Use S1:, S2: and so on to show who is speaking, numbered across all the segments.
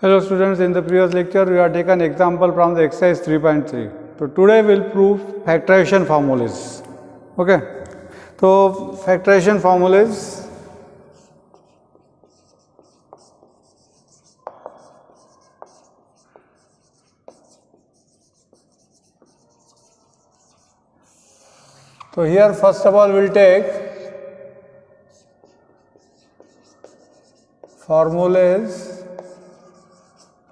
S1: Hello students, in the previous lecture we have taken example from the exercise 3.3. So today we will prove factorization formulas. Okay. So factorization formulas. So here first of all we will take formulas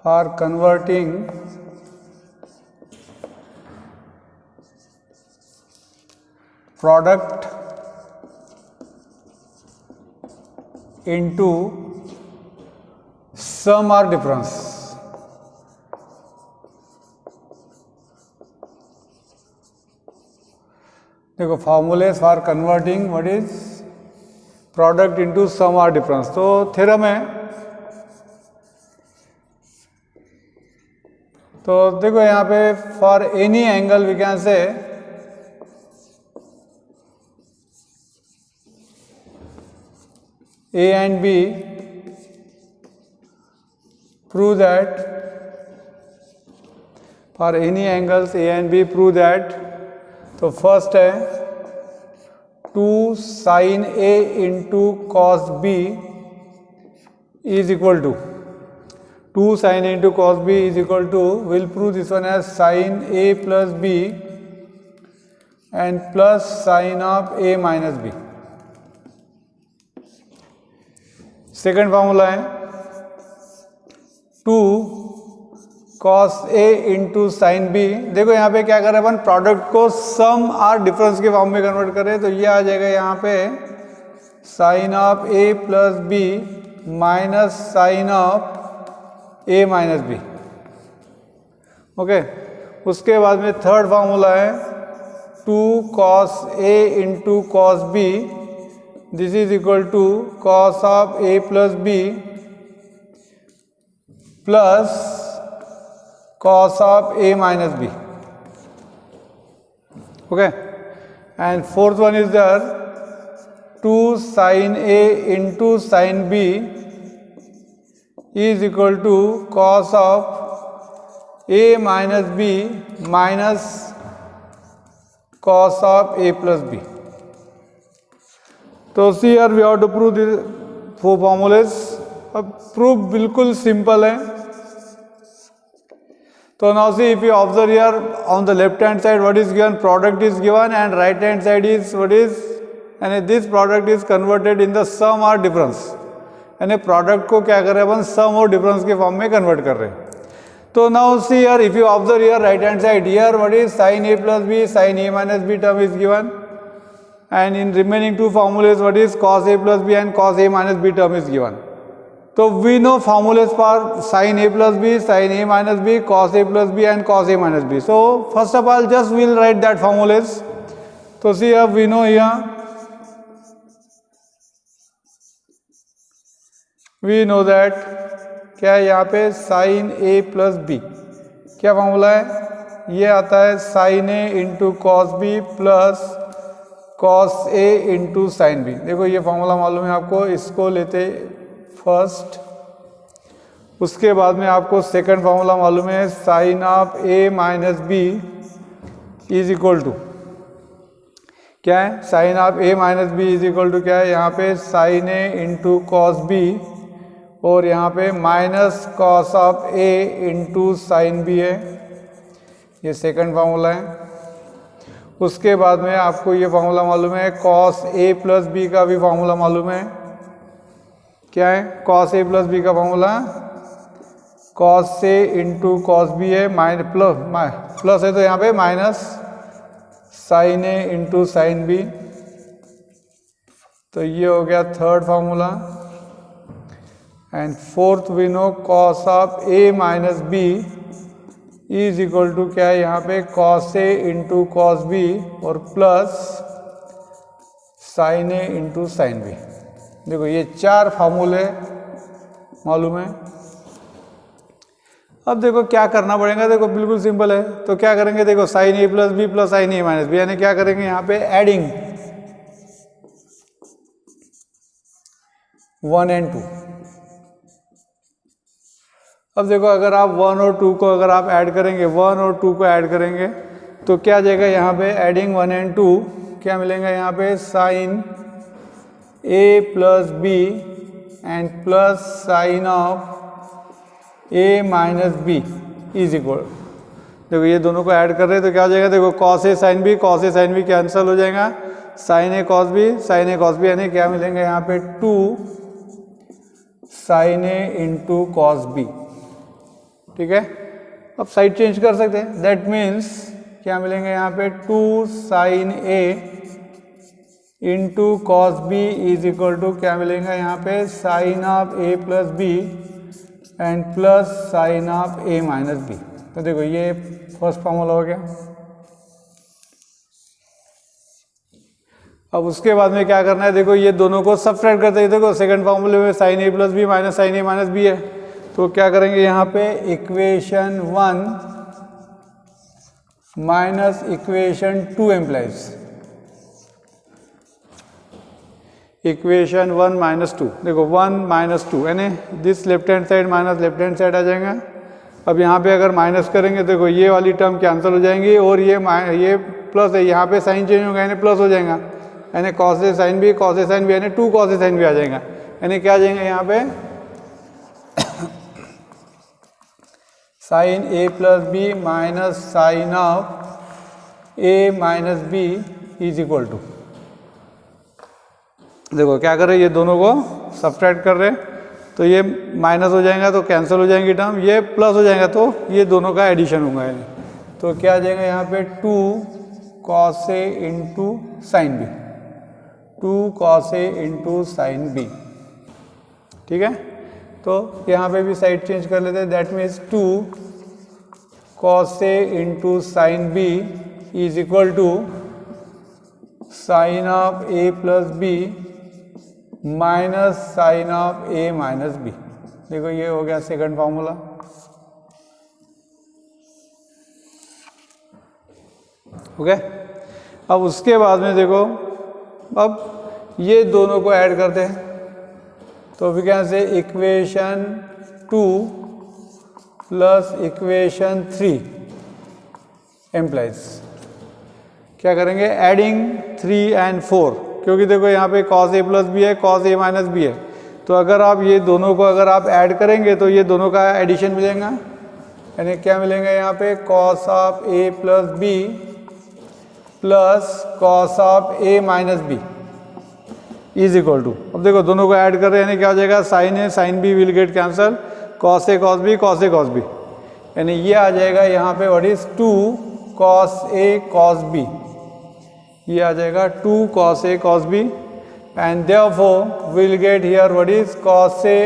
S1: for converting product into sum or difference. देखो formulas for converting what is product into sum or difference. तो theorem है, तो देखो यहाँ पे for any angle we can say A and B prove that for any angles A and B prove that. तो first है 2 sin A into cos B is equal to 2 sin A into cos B is equal to, we'll prove this one as sin A plus B and plus sin of A minus B. Second formula है 2 cos A into sin B. देखो यहाँ पे क्या कर रहे हैं अपन, product को सम और डिफरेंस के फॉर्म में कन्वर्ट करें, तो ये आ जाएगा यहाँ पे sin of A plus B minus sin of A minus B. Okay, उसके बाद में थर्ड फार्मूला है 2 cos A into cos B, this is equal to cos of A plus B plus cos of A minus B. Okay, and fourth one is there 2 sin A into sin B is equal to cos of A minus B minus cos of A plus B. तो see are we have to prove this four formulas. अब proof बिल्कुल simple है. तो now see if you observe here on the left hand side what is given, product is given and right hand side is what is, यानी this product is converted in the sum और difference, यानी product को क्या कर रहे हैं अपन, सम और difference के फॉर्म में कन्वर्ट कर रहे हैं. तो now see here if you observe here right hand side, here what is sin A plus B, sin A minus B term is given, and in remaining two formulas what is cos A plus B and cos A minus B term is given. So we know formulas for sin A plus B, sin A minus B, cos A plus B and cos A minus B. So first of all just we'll write that formulas. So see here we know here, we know that क्या है यहाँ पे sin A plus B, क्या formula है, ये आता है sin A into cos B plus cos A into sin B. देखो ये फॉर्मूला मालूम है आपको, इसको लेते फर्स्ट, उसके बाद में आपको सेकंड फॉर्मूला मालूम है sin of A minus B is equal to क्या है, sin of A minus B is equal to क्या है, यहाँ पे sin A into cos B और यहाँ पे minus cos of A into sine B है. ये सेकंड फार्मूला है. उसके बाद में आपको ये फार्मूला मालूम है cos A प्लस बी का भी फार्मूला मालूम है, क्या है, cos A प्लस बी का फार्मूला cos A into cos B है, प्लस है तो यहाँ पे minus sin A into sine B. तो ये हो गया third formula. And fourth we know cos of A minus B is equal to क्या है, यहाँ पे cos A into cos B और plus sin A into sine B. देखो ये चार फार्मूले मालूम है. अब देखो क्या करना पड़ेगा, देखो बिल्कुल सिंपल है. तो क्या करेंगे, देखो sin A plus B plus sin A minus B, यानी क्या करेंगे यहाँ पे एडिंग 1 and 2. अब देखो अगर आप 1 और 2 को अगर आप ऐड करेंगे, 1 और 2 को ऐड करेंगे तो क्या आ जाएगा यहाँ पे, एडिंग 1 एंड 2 क्या मिलेगा यहाँ पे, sine A plus B and plus sine of A minus B is equal, देखो ये दोनों को ऐड कर रहे हैं तो क्या हो जाएगा, देखो cos A sine B, cos A sine B cancel हो जाएगा, साइन ए कॉस बी, साइन ए कॉस बी, यानी क्या मिलेंगे यहाँ पे 2 sine A into cos B. ठीक है, अब साइड चेंज कर सकते हैं, दैट मीन्स क्या मिलेंगे यहाँ पे 2 sine A into cos B is equal to क्या मिलेगा यहाँ पे, sine of A plus B and plus sine of A minus B. तो देखो ये फर्स्ट फॉर्मूला हो गया। अब उसके बाद में क्या करना है, देखो ये दोनों को सब्ट्रैक्ट करते हैं, देखो सेकंड फॉर्मूले में sine A plus B minus sine A minus B है, तो क्या करेंगे यहाँ पे equation 1 minus equation 2 implies, equation 1 minus 2, देखो 1 माइनस 2 यानी this left hand side minus left hand side आ जाएगा। अब यहाँ पे अगर माइनस करेंगे देखो ये वाली टर्म कैंसिल हो जाएंगी और ये प्लस है, यहाँ पे साइन चेंज होगा यानी प्लस हो जाएगा, यानी cos A sine B, cos A sine B यानी 2 कॉस ए साइन बी आ जाएगा, यानी क्या आ जाएंगे यहाँ पे sine A plus B minus sine of A minus B is equal to, देखो क्या कर रहे हैं, ये दोनों को सब्ट्रैक्ट कर रहे हैं तो ये माइनस हो जाएगा तो कैंसिल हो जाएंगी टर्म, ये प्लस हो जाएगा तो ये दोनों का एडिशन होगा, यानी तो क्या आ जाएगा यहाँ पे 2 cos A into sine B, 2 cos A into sine B. ठीक है, तो यहाँ पे भी साइड चेंज कर लेते हैं, that means 2 cos A into sine B is equal to sine of A plus B minus sine of A minus B. देखो ये हो गया सेकंड फॉर्मूला। ओके, अब उसके बाद में देखो अब ये दोनों को ऐड करते हैं तो we can say equation 2 plus equation 3 implies, क्या करेंगे एडिंग 3 एंड 4, क्योंकि देखो यहाँ पे कॉस ए प्लस बी है, कॉस ए माइनस बी है, तो अगर आप ये दोनों को अगर आप ऐड करेंगे तो ये दोनों का एडिशन मिलेगा, यानी क्या मिलेंगे यहाँ पे cos of A plus B plus cos of A minus B is equal to, अब देखो दोनों को ऐड कर रहे हैं यानी क्या हो जाएगा, sine A sine B will get cancel, cos A cos B cos A cos B, यानी ये आ जाएगा यहाँ पे what is 2 cos A cos B, ये आ जाएगा 2 cos a cos b and therefore we'll get here what is cos a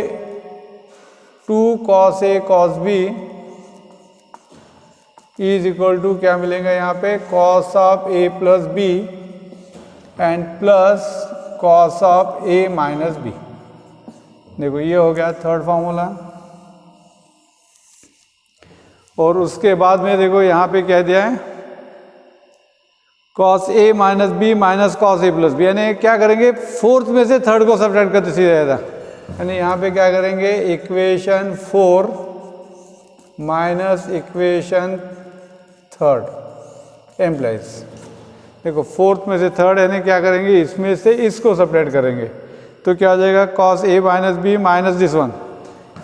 S1: 2 cos a cos b is equal to क्या मिलेगा यहाँ पे cos of a plus b and plus cos of a minus b। देखो ये हो गया third formula. और उसके बाद में देखो यहाँ पे कह दिया है cos a minus B minus cos A plus B, यानी क्या करेंगे फोर्थ में से थर्ड को सब्ट्रैक्ट करते सीधा जाएगा, यानी यहाँ पे क्या करेंगे इक्वेशन 4 माइनस इक्वेशन 3 एम्प्लाइज, देखो फोर्थ में से थर्ड यानी क्या करेंगे इसमें से इसको सब्ट्रैक्ट करेंगे तो क्या आ जाएगा cos a minus B minus this one,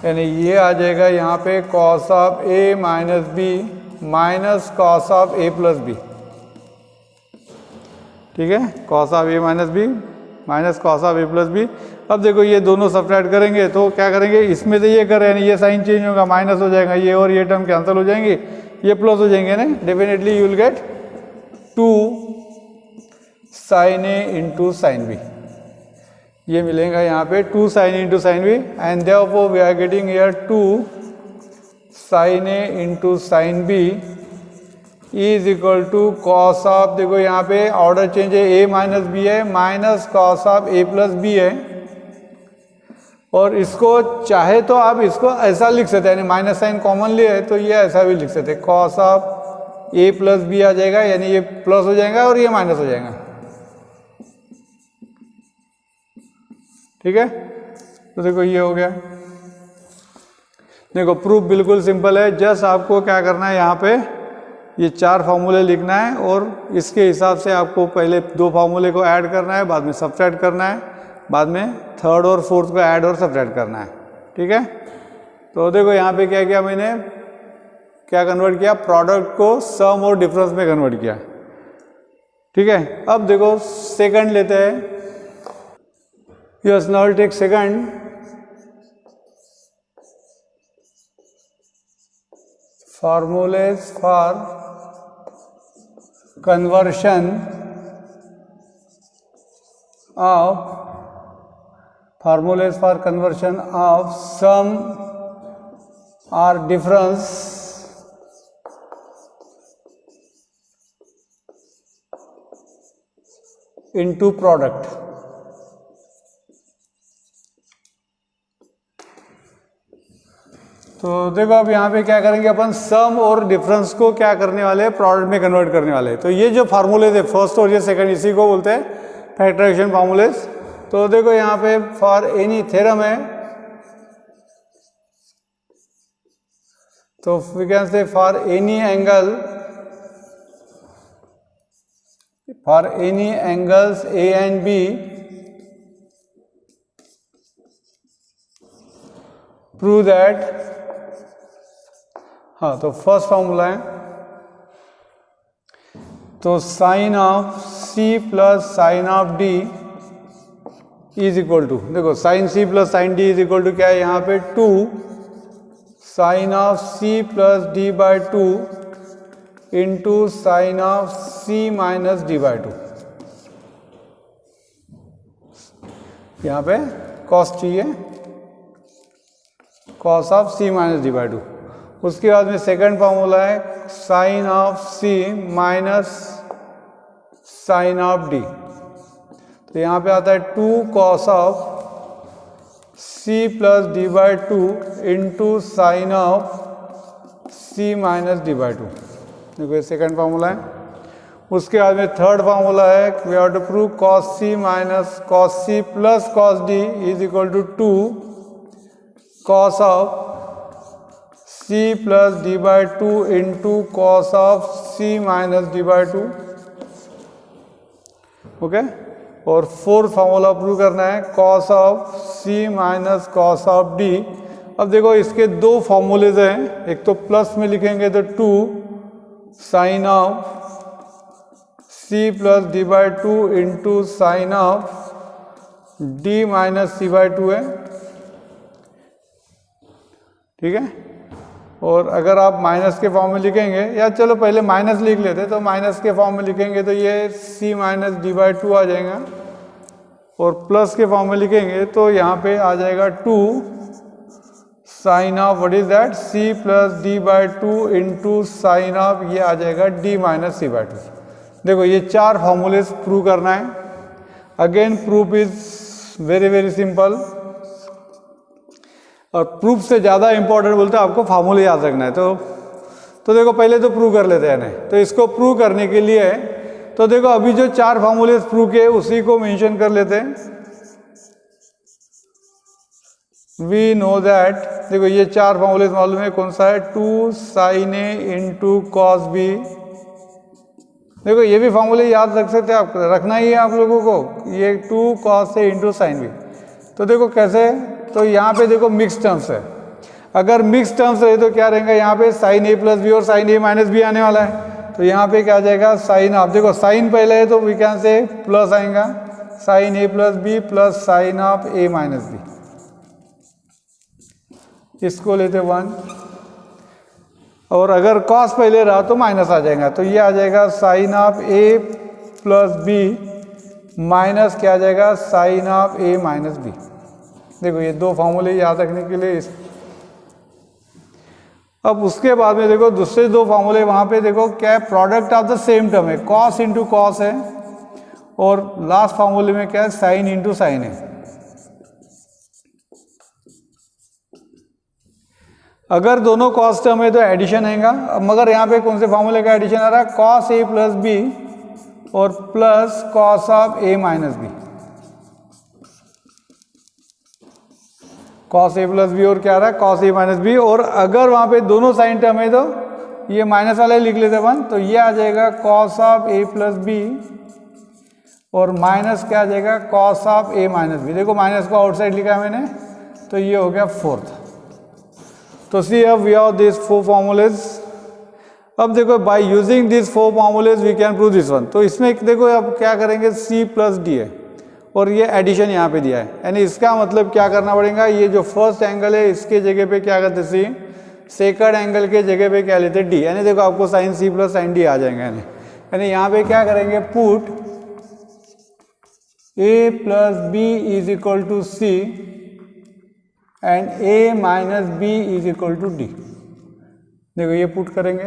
S1: यानी ये आ जाएगा यहाँ पे cos of a minus B minus cos of a plus B. ठीक है, cos of A minus B minus cos of A plus B. अब देखो ये दोनों सब्ट्रैक्ट करेंगे तो क्या करेंगे इसमें से ये कर रहे हैं, ये साइन चेंज होगा माइनस हो जाएगा, ये और ये टर्म कैंसिल हो जाएंगे, ये प्लस हो जाएंगे ना, definitely you will get 2 sine A into sine B, ये मिलेगा यहाँ पे 2 sine into sine B and therefore we are getting here 2 sine A into sine B is equal to cos of, देखो यहाँ पे ऑर्डर चेंज है, A minus B है minus cos of A plus B है, और इसको चाहे तो आप इसको ऐसा लिख सकते हैं, यानी माइनस साइन कॉमनली है तो ये ऐसा भी लिख सकते हैं, cos of A plus B आ जाएगा, यानी ये प्लस हो जाएगा और ये माइनस हो जाएगा। ठीक है, तो देखो ये हो गया। देखो प्रूफ बिल्कुल सिंपल है, जस्ट आपको क्या करना है, यहाँ पे ये 4 फार्मूले लिखना है और इसके हिसाब से आपको पहले 2 फार्मूले को ऐड करना है, बाद में सब्ट्रैक्ट करना है, बाद में थर्ड और फोर्थ को ऐड और सब्ट्रैक्ट करना है। ठीक है, तो देखो यहाँ पे क्या किया मैंने, क्या कन्वर्ट किया, प्रोडक्ट को सम और डिफरेंस में कन्वर्ट किया। ठीक है, अब देखो सेकंड लेते हैं। Yes, now take second. Formulas for conversion of sum or difference into product। तो देखो अब यहाँ पे क्या करेंगे अपन, सम और डिफरेंस को क्या करने वाले हैं, प्रोडक्ट में कन्वर्ट करने वाले हैं। तो ये जो फार्मूले थे फर्स्ट और ये सेकंड, इसी को बोलते हैं फैक्टराइजेशन फार्मूलेज। तो देखो यहाँ पे फॉर एनी थ्योरम है, तो we can say for any angles A and B prove that, हाँ तो फर्स्ट फॉर्मूला है, तो sine of C plus sine of D is equal to, देखो sine C plus sine D is equal to क्या है यहाँ पे 2 sine of C plus D by 2 into sine of C minus D by 2। यहाँ पे cos चाहिए, cos of C minus D by 2। उसके बाद में सेकंड फॉर्मूला है sine of C minus sine of D, तो यहाँ पे आता है 2 cos of C plus D by 2 into sine of C minus D by 2। देखो ये सेकंड फॉर्मूला है। उसके बाद में थर्ड फॉर्मूला है, we have to prove cos C minus cos C plus cos D is equal to 2 cos of c plus D by 2 into cos of c minus D by 2। Okay, और fourth formula prove करना है cos of c minus cos of d। अब देखो इसके 2 formulas हैं, एक तो plus में लिखेंगे तो 2 sine of c plus D by 2 into sine of d minus c by 2 है। ठीक है, और अगर आप माइनस के फॉर्म में लिखेंगे, या चलो पहले माइनस लिख लेते, तो माइनस के फॉर्म में लिखेंगे तो ये c माइनस डी बाई 2 आ जाएगा, और प्लस के फॉर्म में लिखेंगे तो यहाँ पे आ जाएगा 2 sine of what is that c plus D by 2 into sine of ये आ जाएगा d माइनस c बाई 2। देखो ये 4 फॉर्मूलेस प्रूव करना है। Again proof is very very simple, और प्रूफ से ज़्यादा इंपॉर्टेंट बोलते हैं आपको फार्मूले याद रखना है। तो देखो पहले तो प्रूव कर लेते हैं ना, तो इसको प्रूव करने के लिए तो देखो अभी जो 4 फार्मूले प्रूव किए उसी को मेंशन कर लेते हैं। वी नो दैट, देखो ये 4 फार्मूले मालूम है, कौन सा है, 2 sine A into cos B. देखो ये भी फार्मूले याद रख सकते हैं आप, रखना ही है आप लोगों को, ये 2 cos A into sine B. तो देखो कैसे, तो यहाँ पे देखो मिक्स टर्म्स है, अगर मिक्स टर्म्स रहे तो क्या रहेगा, यहाँ पे साइन ए प्लस बी और साइन ए माइनस बी आने वाला है। तो यहाँ पे क्या आ जाएगा, साइन ऑफ, देखो साइन पहले है तो वी कैन से प्लस आएगा, sine A plus B plus sine of A minus B, इसको लेते 1। और अगर कॉस पहले रहा तो माइनस आ जाएगा, तो ये आ जाएगा sine of A plus B minus क्या आ जाएगा, sine of A minus B. देखो ये 2 फॉर्मूले याद रखने के लिए अब उसके बाद में देखो दूसरे 2 फॉर्मूले, वहां पे देखो क्या है, product of the same term है, कॉस इंटू कॉस है, और लास्ट फॉर्मूले में क्या है, साइन इंटू साइन है। अगर दोनों कॉस टर्म है तो एडिशन आएगा, मगर यहाँ पे कौन से फॉर्मूले का एडिशन आ रहा है, कॉस ए प्लस बी और plus cos of A minus B. Cos A plus B और क्या आ रहा है कॉस ए माइनस बी, और अगर वहाँ पे दोनों साइन टर्म है तो ये माइनस वाला ही लिख लेते अपन, तो ये आ जाएगा cos of A plus B और माइनस क्या आ जाएगा cos of A minus B. देखो माइनस को आउटसाइड लिखा है मैंने, तो ये हो गया फोर्थ। तो सी अब वी हैव दिस 4 फॉर्मूलेज। अब देखो by using this 4 formulae we can prove this one. तो इसमें देखो अब क्या करेंगे, सी प्लस डी है और ये एडिशन यहाँ पे दिया है, यानी इसका मतलब क्या करना पड़ेगा, ये जो फर्स्ट एंगल है इसके जगह पे क्या करते सी, सेकंड एंगल के जगह पे क्या लेते डी, यानी देखो आपको sine C plus sine D आ जाएंगे। यानी यहाँ पे क्या करेंगे, put A plus B is equal to C and A minus B is equal to D. देखो ये पुट करेंगे,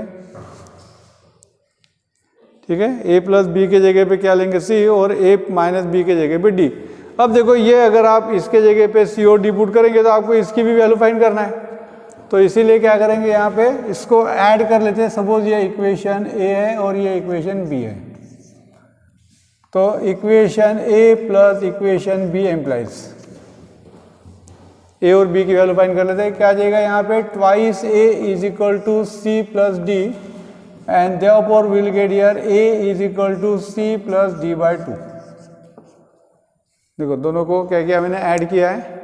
S1: ठीक है, ए प्लस बी के जगह पे क्या लेंगे सी और ए माइनस बी के जगह पे डी। अब देखो ये अगर आप इसके जगह पे सी और डी पुट करेंगे तो आपको इसकी भी वैल्यू फाइंड करना है, तो इसीलिए क्या करेंगे यहाँ पे इसको ऐड कर लेते हैं। सपोज ये इक्वेशन ए है और ये इक्वेशन बी है, तो इक्वेशन ए प्लस इक्वेशन बी एम्प्लाइज ए और बी की वैल्यू फाइंड कर लेते हैं। क्या आ जाएगा यहाँ पे, twice A is equal to C plus D and therefore will get here A is equal to C plus D by 2। देखो दोनों को क्या किया मैंने, ऐड किया है।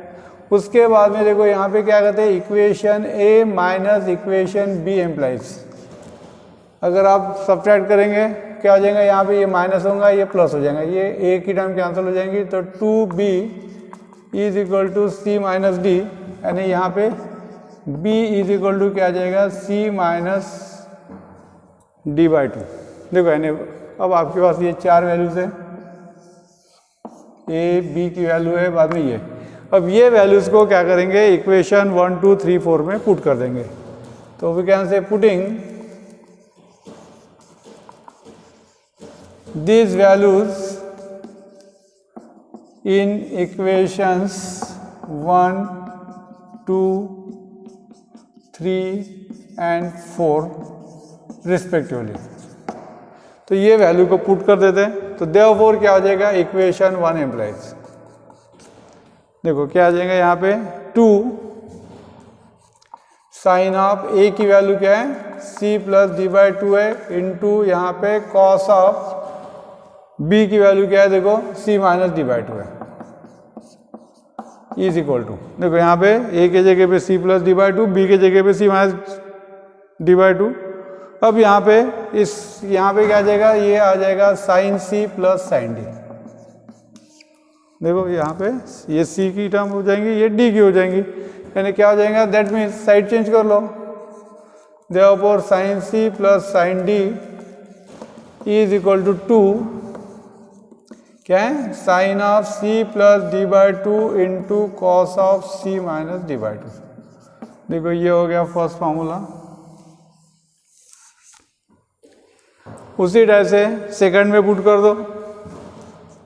S1: उसके बाद में देखो यहाँ पे क्या कहते हैं, इक्वेशन ए माइनस इक्वेशन बी एम्प्लाइज, अगर आप सब्ट्रैक्ट करेंगे क्या हो जाएगा, यहाँ पे ये माइनस होगा ये प्लस हो जाएगा, ये ए की टर्म कैंसिल हो जाएंगी, तो 2b is equal to C minus D, यानी यहाँ पे b इज इक्वल टू क्या आ जाएगा, c माइनस डी बाई 2। देखो यानी अब आपके पास ये 4 वैल्यूज है, a b की वैल्यू है, बाद में ये। अब ये वैल्यूज को क्या करेंगे, इक्वेशन 1 2 3 4 में पुट कर देंगे। तो we can say putting these values in equations 1 2 3 and 4 respectively। तो ये वैल्यू को पुट कर देते हैं, तो therefore क्या हो जाएगा, इक्वेशन 1 एम्प्लाइज। देखो क्या आ जाएगा यहाँ पे, 2 साइन ऑफ ए की वैल्यू क्या है, c प्लस डी बाई 2 है, इंटू यहाँ पे कॉस ऑफ b की वैल्यू क्या है, देखो c माइनस डी बाई 2 है, इज इक्वल टू, देखो यहाँ पे a के जगह पे c plus D by 2, b के जगह पे c माइनस डी बाई 2। अब यहाँ पे यहाँ पे क्या आ जाएगा, ये आ जाएगा sine c plus sine D. देखो यहाँ पे ये c की टर्म हो जाएंगी, ये d की हो जाएंगी, यानी क्या हो जाएगा, दैट मीन्स साइड चेंज कर लो, therefore sine c plus sine D is equal to 2 क्या है, sine of c plus D by 2 into cos of c minus D by 2। देखो ये हो गया फर्स्ट फॉर्मूला। उसी टाइप से सेकंड में पुट कर दो,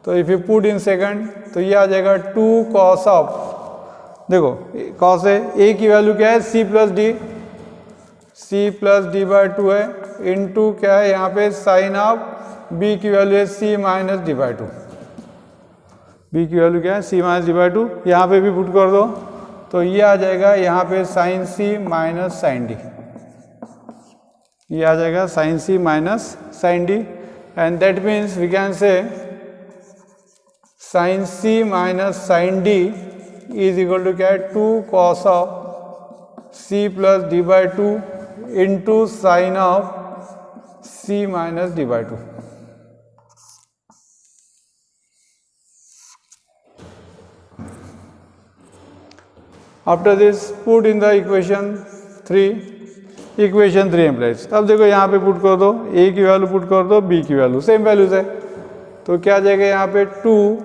S1: तो if you put in second तो ये आ जाएगा 2 कॉस ऑफ, देखो कॉस है, a की वैल्यू क्या है, c प्लस डी बाई 2 है, इंटू क्या है यहाँ पे साइन ऑफ b की वैल्यू है c minus D by 2। b की वैल्यू क्या है, c माइनस डी बाई 2, यहाँ पे भी पुट कर दो, तो ये आ जाएगा यहाँ पे sine c minus sine D, ये आ जाएगा sine c minus sine D, and that means we can say sine c minus sine D is equal to क्या है, 2 cos of c plus D by 2 into sine of c minus D by 2। After this put in the equation 3 implies. अब देखो यहाँ पे put कर दो, a की value put कर दो, b की वैल्यू सेम वैल्यूज है, तो क्या आ जाएगा यहाँ पे 2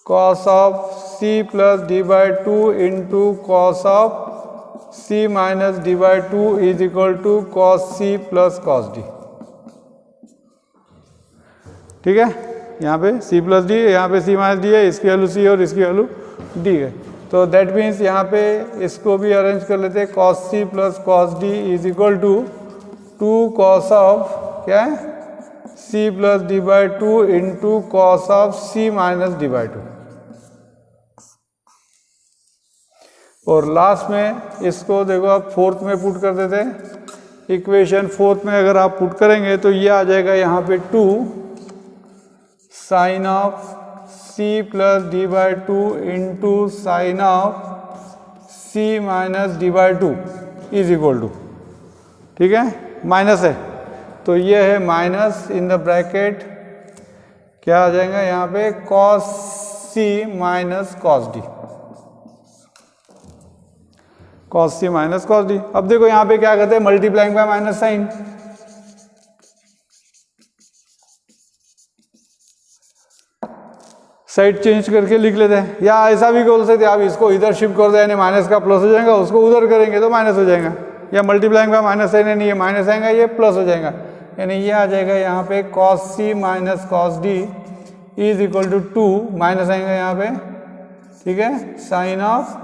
S1: cos of c plus D by 2 into cos of c minus D by 2 is equal to cos c plus cos D. ठीक है, यहाँ पे c प्लस डी, यहाँ पे c माइनस डी है, इसकी वैल्यू c और इसकी वैल्यू d है, तो दैट मीन्स यहाँ पे इसको भी अरेंज कर लेते हैं, cos c plus cos D is equal to 2 cos of क्या है, c plus D by 2 into cos of c minus D by 2। और लास्ट में इसको देखो आप फोर्थ में पुट कर देते हैं, इक्वेशन फोर्थ में अगर आप पुट करेंगे तो ये आ जाएगा यहाँ पे 2 sine of C plus D by two into sine of C minus D by two is equal to, ठीक है, माइनस है तो ये है माइनस इन द ब्रैकेट क्या आ जाएगा यहाँ पे cos C minus cos D, cos C minus cos D. अब देखो यहाँ पे क्या करते हैं, multiplying by minus sine, side change करके लिख लेते हैं, या ऐसा भी बोल सकते हैं आप इसको इधर शिफ्ट कर दो यानी माइनस का प्लस हो जाएगा, उसको उधर करेंगे तो माइनस हो जाएगा, या मल्टीप्लाइंग बाय माइनस साइन यानी ये माइनस आएगा ये प्लस हो जाएगा, यानी ये आ जाएगा यहाँ पे cos C minus cos D is equal to 2 minus आएगा यहाँ पे, ठीक है, sine of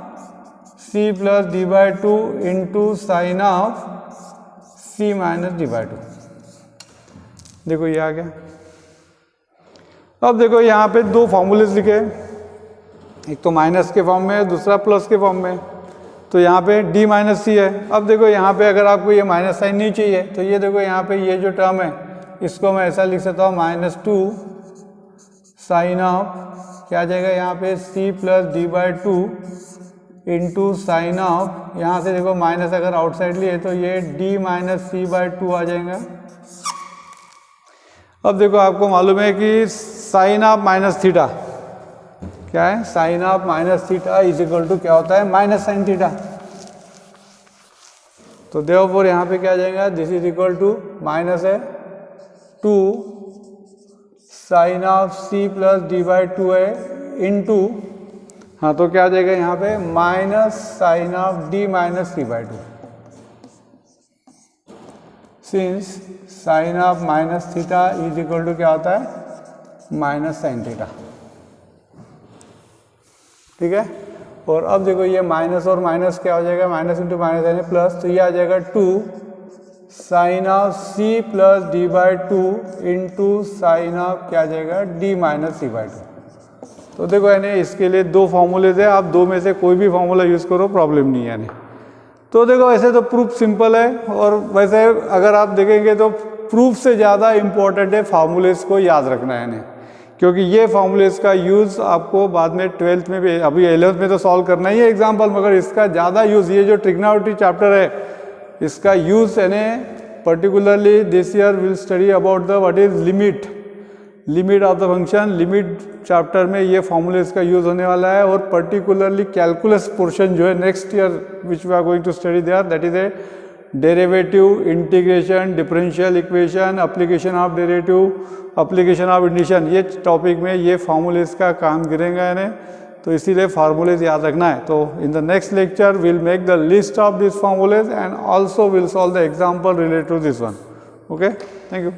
S1: C plus D by two into sine of C minus D by two. देखो ये आ गया। अब देखो यहाँ पे दो फॉर्मूलेस लिखे, एक तो माइनस के फॉर्म में दूसरा प्लस के फॉर्म में, तो यहाँ पे d माइनस सी है। अब देखो यहाँ पे अगर आपको ये माइनस साइन नहीं चाहिए तो ये देखो यहाँ पे ये जो टर्म है इसको मैं ऐसा लिख सकता हूँ -2 साइन ऑफ क्या आ जाएगा यहाँ पे c plus D by two into sine of, यहाँ से देखो माइनस अगर आउटसाइड लिए तो ये d minus C by two आ जाएगा। अब देखो आपको मालूम है कि साइन ऑफ माइनस थीटा क्या है, sine of minus theta is equal to क्या होता है माइनस साइन थीटा। तो देयरफॉर यहाँ पे क्या आ जाएगा, this is equal to minus है 2 sine of C plus D by two है इनटू, हाँ तो क्या आ जाएगा यहाँ पे minus sine of D minus C by two, since sine of minus theta is equal to क्या होता है माइनस साइन थीटा, ठीक है। और अब देखो ये माइनस और माइनस क्या हो जाएगा, माइनस इंटू माइनस यानी प्लस, तो ये आ जाएगा 2 sine of C plus D by two into sine of क्या आ जाएगा D minus C by two. तो देखो यानी इसके लिए दो फॉर्मूलेज है, आप दो में से कोई भी फॉर्मूला यूज़ करो प्रॉब्लम नहीं है यानी। तो देखो ऐसे तो प्रूफ सिंपल है, और वैसे अगर आप देखेंगे तो प्रूफ से ज़्यादा इम्पोर्टेंट है फार्मूलेज को याद रखना यानी, क्योंकि ये फार्मूलेज का यूज़ आपको बाद में 12th में भी, अभी 11th में तो सॉल्व करना ही है एग्जाम्पल, मगर इसका ज़्यादा यूज़, ये जो ट्रिग्नोमेट्री चैप्टर है इसका यूज़ यानी particularly this year will study about the what is limit of the function, limit chapter में ये फार्मूलेज का यूज़ होने वाला है। और पर्टिकुलरली कैलकुलस पोर्शन जो है next year which we are going to study there, that is a derivative, integration, differential equation, application of derivative, application of integration, ये टॉपिक में ये फार्मूलेज का काम गिरेगा यानी, तो इसीलिए फार्मूलेज याद रखना है। तो in the next lecture will make the list of this formulae and also will solve the example related to this one. Okay, thank you.